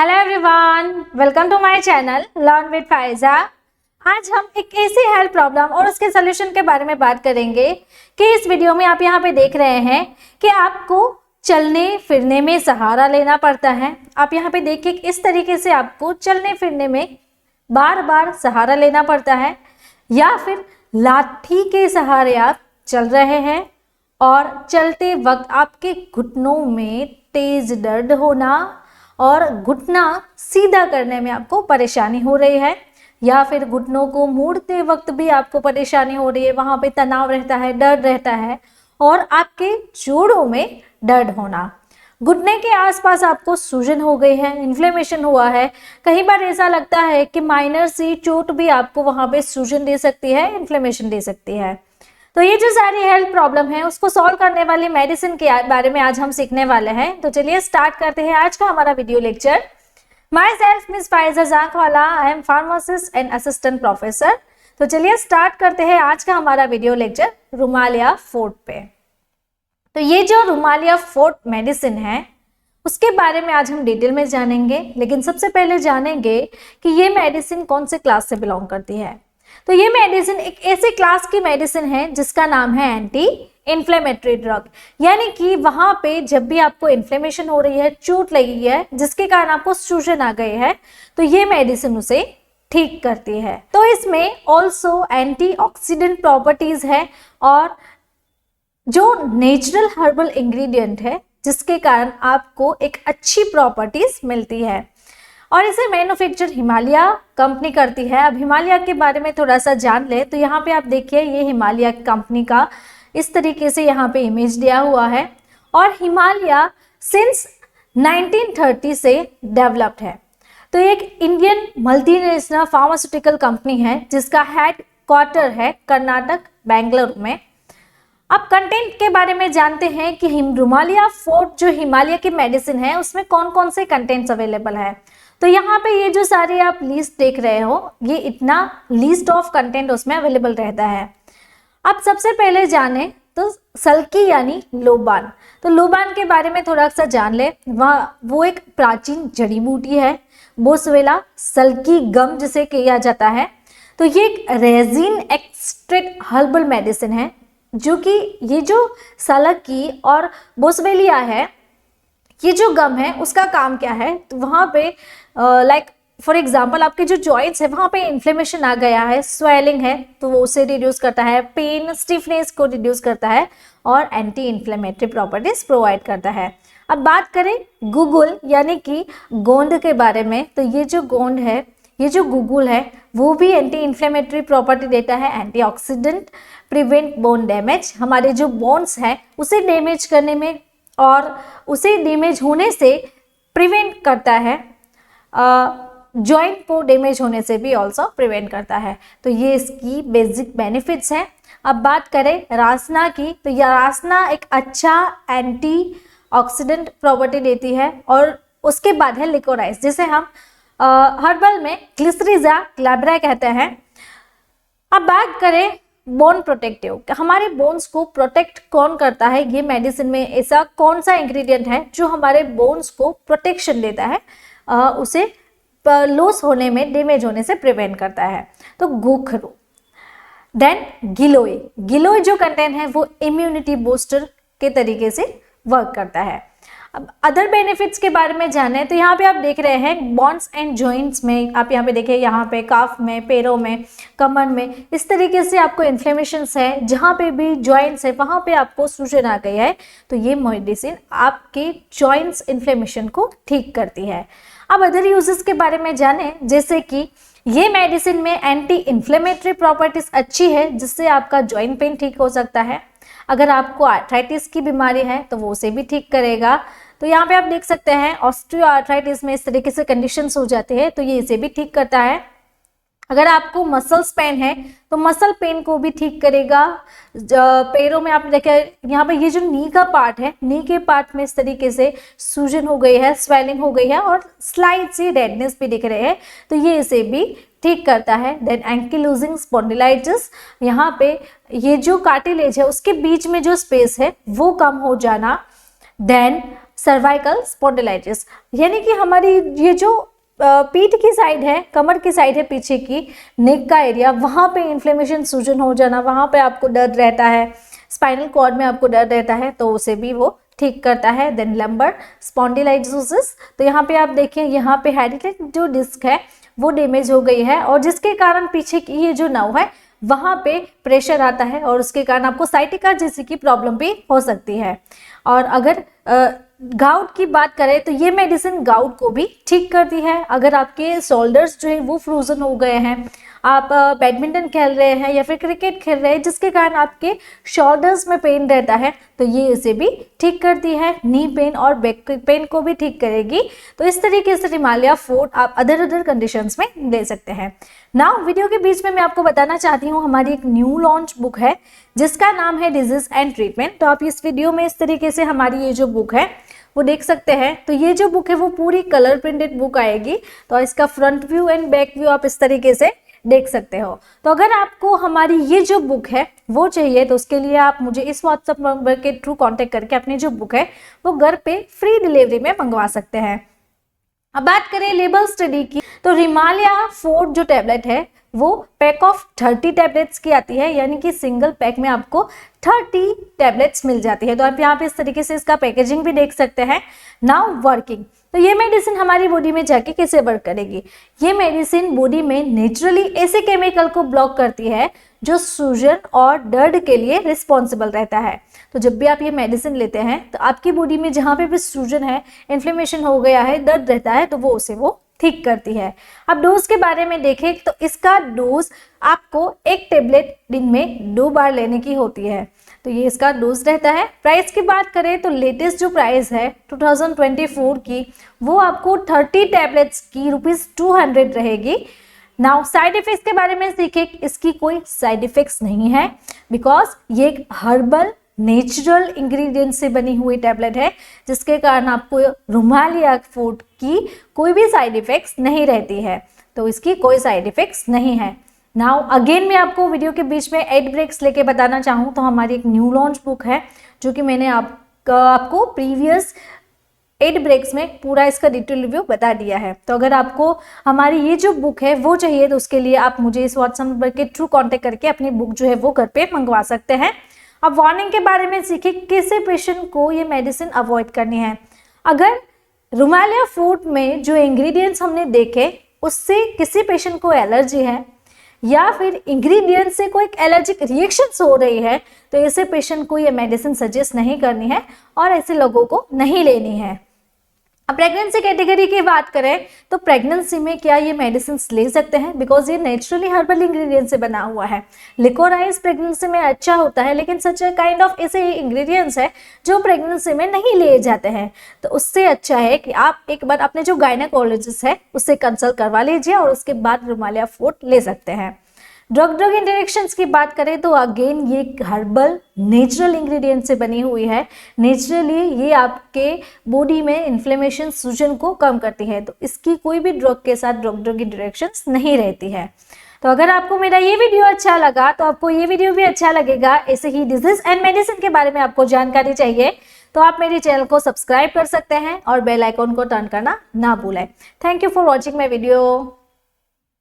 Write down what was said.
Hello everyone, welcome to my channel learn with Faiza. आज हम एक ऐसी हेल्थ प्रॉब्लम और उसके सोल्यूशन के बारे में बात करेंगे कि इस वीडियो में आप यहाँ पे देख रहे हैं कि आपको चलने फिरने में सहारा लेना पड़ता है। आप यहाँ पे देखिए इस तरीके से आपको चलने फिरने में बार बार सहारा लेना पड़ता है, या फिर लाठी के सहारे आप चल रहे हैं और चलते वक्त आपके घुटनों में तेज दर्द होना और घुटना सीधा करने में आपको परेशानी हो रही है, या फिर घुटनों को मोड़ते वक्त भी आपको परेशानी हो रही है, वहाँ पे तनाव रहता है, दर्द रहता है और आपके जोड़ों में दर्द होना। घुटने के आसपास आपको सूजन हो गई है, इन्फ्लेमेशन हुआ है। कई बार ऐसा लगता है कि माइनर सी चोट भी आपको वहाँ पे सूजन दे सकती है, इन्फ्लेमेशन दे सकती है। तो ये जो सारी हेल्थ प्रॉब्लम है उसको सॉल्व करने वाली मेडिसिन के बारे में आज हम सीखने वाले हैं। तो चलिए स्टार्ट करते हैं आज का हमारा video lecture. Myself miss Faiza Jankhwala, I am pharmacist and assistant professor. तो चलिए स्टार्ट करते हैं आज का हमारा वीडियो लेक्चर रुमालिया फोर्ट पे। तो ये जो रुमालिया फोर्ट मेडिसिन है उसके बारे में आज हम डिटेल में जानेंगे, लेकिन सबसे पहले जानेंगे कि ये मेडिसिन कौन से क्लास से बिलोंग करती है। तो ये मेडिसिन एक ऐसे क्लास की मेडिसिन है जिसका नाम है एंटी इन्फ्लेमेटरी ड्रग, यानी कि वहां पे जब भी आपको इन्फ्लेमेशन हो रही है, चोट लगी है जिसके कारण आपको सूजन आ गई है, तो ये मेडिसिन उसे ठीक करती है। तो इसमें ऑल्सो एंटीऑक्सीडेंट प्रॉपर्टीज है और जो नेचुरल हर्बल इंग्रेडिएंट है जिसके कारण आपको एक अच्छी प्रॉपर्टीज मिलती है। और इसे मैन्युफैक्चर हिमालय कंपनी करती है। अब हिमालय के बारे में थोड़ा सा जान ले तो यहाँ पे आप देखिए ये हिमालय कंपनी का इस तरीके से यहाँ पे इमेज दिया हुआ है, और हिमालय सिंस 1930 से डेवलप्ड है। तो एक इंडियन मल्टीनेशनल फार्मास्यूटिकल कंपनी है जिसका हेड क्वार्टर है कर्नाटक बेंगलुरु में। अब कंटेंट के बारे में जानते हैं कि रुमालिया फोर्ट जो हिमालय की मेडिसिन है उसमें कौन कौन से कंटेंट्स अवेलेबल है। तो यहाँ पे ये जो सारे आप लिस्ट देख रहे हो, ये इतना लिस्ट ऑफ कंटेंट उसमें अवेलेबल रहता है। अब सबसे पहले जाने तो सल्की यानी लोबान। तो लोबान के बारे में थोड़ा सा जान ले। वो एक प्राचीन जड़ी बूटी है, बोसवेला सल्की गम जिसे कहा जाता है। तो ये एक रेजिन एक्सट्रैक्ट हर्बल मेडिसिन है, जो कि ये जो सल्की और बोसवेलिया है, ये जो गम है उसका काम क्या है, तो वहाँ पे लाइक फॉर एग्जांपल आपके जो जॉइंट्स है वहाँ पे इन्फ्लेमेशन आ गया है, स्वेलिंग है, तो वो उसे रिड्यूस करता है, पेन स्टिफनेस को रिड्यूस करता है और एंटी इन्फ्लेमेटरी प्रॉपर्टीज प्रोवाइड करता है। अब बात करें गुगुल यानी कि गोंद के बारे में, तो ये जो गोंद है, ये जो गुगुल है वो भी एंटी इन्फ्लेमेटरी प्रॉपर्टी देता है, एंटीऑक्सीडेंट, प्रिवेंट बोन डैमेज, हमारे जो बोन्स हैं उसे डैमेज करने में और उसे डैमेज होने से प्रिवेंट करता है, जॉइंट को डैमेज होने से भी ऑल्सो प्रिवेंट करता है। तो ये इसकी बेसिक बेनिफिट्स हैं। अब बात करें रासना की, तो यह रासना एक अच्छा एंटी ऑक्सीडेंट प्रॉपर्टी देती है। और उसके बाद है लिकोराइस, जिसे हम हर्बल में ग्लिसरीजा ग्लैब्रा कहते हैं। अब बात करें बोन प्रोटेक्टिव, हमारे बोन्स को प्रोटेक्ट कौन करता है, ये मेडिसिन में ऐसा कौन सा इंग्रेडिएंट है जो हमारे बोन्स को प्रोटेक्शन देता है, उसे लॉस होने में, डैमेज होने से प्रिवेंट करता है। तो गोखरू। देन गिलोय, गिलोय जो कंटेंट है वो इम्यूनिटी बूस्टर के तरीके से वर्क करता है। अब अदर बेनिफिट्स के बारे में जाने तो यहाँ पे आप देख रहे हैं बॉन्स एंड जॉइंट्स में, आप यहाँ पे देखिए, यहाँ पे काफ में, पैरों में, कमर में, इस तरीके से आपको इन्फ्लेमेशंस है, जहाँ पे भी जॉइंट्स है वहाँ पे आपको सूजन आ गई है, तो ये मेडिसिन आपके जॉइंट्स इन्फ्लेमेशन को ठीक करती है। अब अदर यूजेस के बारे में जाने, जैसे कि ये मेडिसिन में एंटी इन्फ्लेमेटरी प्रॉपर्टीज अच्छी है जिससे आपका जॉइंट पेन ठीक हो सकता है। अगर आपको आर्थराइटिस की बीमारी है तो वो उसे भी ठीक करेगा। तो यहाँ पे आप देख सकते हैं ऑस्टियो आर्थराइटिस में इस तरीके से कंडीशंस हो जाते हैं, तो ये इसे भी ठीक करता है। अगर आपको मसल्स पेन है तो मसल पेन को भी ठीक करेगा। पैरों में आप देखें, यहाँ पे ये जो नी का पार्ट है, नी के पार्ट में इस तरीके से सूजन हो गई है, स्वेलिंग हो गई है और स्लाइट सी रेडनेस भी दिख रहे हैं, तो ये इसे भी ठीक करता है। देन एंकिलोजिंग स्पॉन्डिलाइटिस, यहाँ पे ये जो कार्टिलेज है उसके बीच में जो स्पेस है वो कम हो जाना। देन सर्वाइकल स्पॉन्डिलाइटिस, यानी कि हमारी ये जो पीठ की साइड है, कमर की साइड है पीछे की, नेक का एरिया, वहाँ पे इन्फ्लेमेशन, सूजन हो जाना, वहाँ पे आपको दर्द रहता है, स्पाइनल कॉर्ड में आपको दर्द रहता है, तो उसे भी वो ठीक करता है। देन लंबर स्पॉन्डिलाइटिस, तो यहाँ पे आप देखिए, यहाँ पे हेरिटेज जो डिस्क है वो डैमेज हो गई है और जिसके कारण पीछे की ये जो नर्व है वहाँ पे प्रेशर आता है और उसके कारण आपको साइटिका जैसी की प्रॉब्लम भी हो सकती है। और अगर गाउट की बात करें तो ये मेडिसिन गाउट को भी ठीक करती है। अगर आपके शोल्डर्स जो है वो फ्रोजन हो गए हैं, आप बैडमिंटन खेल रहे हैं या फिर क्रिकेट खेल रहे हैं जिसके कारण आपके शोल्डर्स में पेन रहता है, तो ये इसे भी ठीक करती है। नी पेन और बैक पेन को भी ठीक करेगी। तो इस तरीके से हिमालय फोर्ट आप अदर कंडीशंस में ले सकते हैं। नाउ वीडियो के बीच में मैं आपको बताना चाहती हूँ, हमारी एक न्यू लॉन्च बुक है जिसका नाम है डिजीज एंड ट्रीटमेंट। तो आप इस वीडियो में इस तरीके से हमारी ये जो बुक है वो देख सकते हैं। तो ये जो बुक है वो पूरी कलर प्रिंटेड बुक आएगी। तो इसका front view and back view आप इस तरीके से देख सकते हो। तो अगर आपको हमारी ये जो बुक है वो चाहिए तो उसके लिए आप मुझे इस व्हाट्सएप नंबर के थ्रू कांटेक्ट करके अपनी जो बुक है वो घर पे फ्री डिलीवरी में मंगवा सकते हैं। अब बात करें लेबल स्टडी की, तो हिमालय फोर्ट जो टैबलेट है वो पैक ऑफ 30 टैबलेट्स की आती है, यानी कि सिंगल पैक में आपको 30 टैबलेट्स मिल जाती है। तो आप यहाँ पे इस तरीके से इसका पैकेजिंग भी देख सकते हैं। नाउ वर्किंग, तो ये मेडिसिन हमारी बॉडी में जाके कैसे वर्क करेगी। ये मेडिसिन बॉडी में नेचुरली ऐसे केमिकल को ब्लॉक करती है जो सूजन और दर्द के लिए रिस्पॉन्सिबल रहता है। तो जब भी आप ये मेडिसिन लेते हैं तो आपकी बॉडी में जहाँ पे भी सूजन है, इन्फ्लेमेशन हो गया है, दर्द रहता है, तो वो उसे वो ठीक करती है। अब डोज के बारे में देखें तो इसका डोज आपको एक टेबलेट दिन में 2 बार लेने की होती है। तो ये इसका डोज रहता है। प्राइस की बात करें तो लेटेस्ट जो प्राइस है 2024 की वो आपको 30 टैबलेट्स की ₹200 रहेगी। नाउ साइड इफेक्ट्स के बारे में सीखें, इसकी कोई साइड इफेक्ट्स नहीं है बिकॉज ये एक हर्बल नेचुरल इंग्रेडिएंट से बनी हुई टैबलेट है जिसके कारण आपको हिमालय फोर्ट की कोई भी साइड इफेक्ट्स नहीं रहती है। तो इसकी कोई साइड इफेक्ट्स नहीं है। नाउ अगेन मैं आपको वीडियो के बीच में एड ब्रेक्स लेके बताना चाहूँ तो हमारी एक न्यू लॉन्च बुक है जो कि मैंने आपको प्रीवियस 8 ब्रेक्स में पूरा इसका डिटेल रिव्यू बता दिया है। तो अगर आपको हमारी ये जो बुक है वो चाहिए तो उसके लिए आप मुझे इस व्हाट्सएप नंबर के थ्रू कांटेक्ट करके अपनी बुक जो है वो घर पे मंगवा सकते हैं। अब वार्निंग के बारे में सीखें, किसी पेशेंट को ये मेडिसिन अवॉइड करनी है। अगर हिमालय फोर्ट में जो इंग्रेडिएंट्स हमने देखे उससे किसी पेशेंट को एलर्जी है या फिर इंग्रेडिएंट से कोई एलर्जिक रिएक्शंस हो रही है तो ऐसे पेशेंट को ये मेडिसिन सजेस्ट नहीं करनी है और ऐसे लोगों को नहीं लेनी है। अब प्रेगनेंसी कैटेगरी की बात करें तो प्रेगनेंसी में क्या ये मेडिसिन ले सकते हैं बिकॉज ये नेचुरली हर्बल इंग्रेडिएंट से बना हुआ है। लिकोराइज प्रेगनेंसी में अच्छा होता है लेकिन सच काइंड ऑफ ऐसे इंग्रेडिएंट्स है जो प्रेगनेंसी में नहीं लिए जाते हैं। तो उससे अच्छा है कि आप एक बार अपने जो गायनेकोलॉजिस्ट है उससे कंसल्ट करवा लीजिए और उसके बाद हिमालय फोर्ट ले सकते हैं। ड्रग इंटरेक्शंस की बात करें तो अगेन ये हर्बल नेचुरल इंग्रेडिएंट से बनी हुई है। नेचुरली ये आपके बॉडी में इन्फ्लेमेशन, सूजन को कम करती है। तो इसकी कोई भी ड्रग के साथ ड्रग इंटरेक्शंस नहीं रहती है। तो अगर आपको मेरा ये वीडियो अच्छा लगा तो आपको ये वीडियो भी अच्छा लगेगा। ऐसे ही डिजीज एंड मेडिसिन के बारे में आपको जानकारी चाहिए तो आप मेरे चैनल को सब्सक्राइब कर सकते हैं और बेल आइकॉन को टर्न करना ना भूलें। Thank you for watching my video.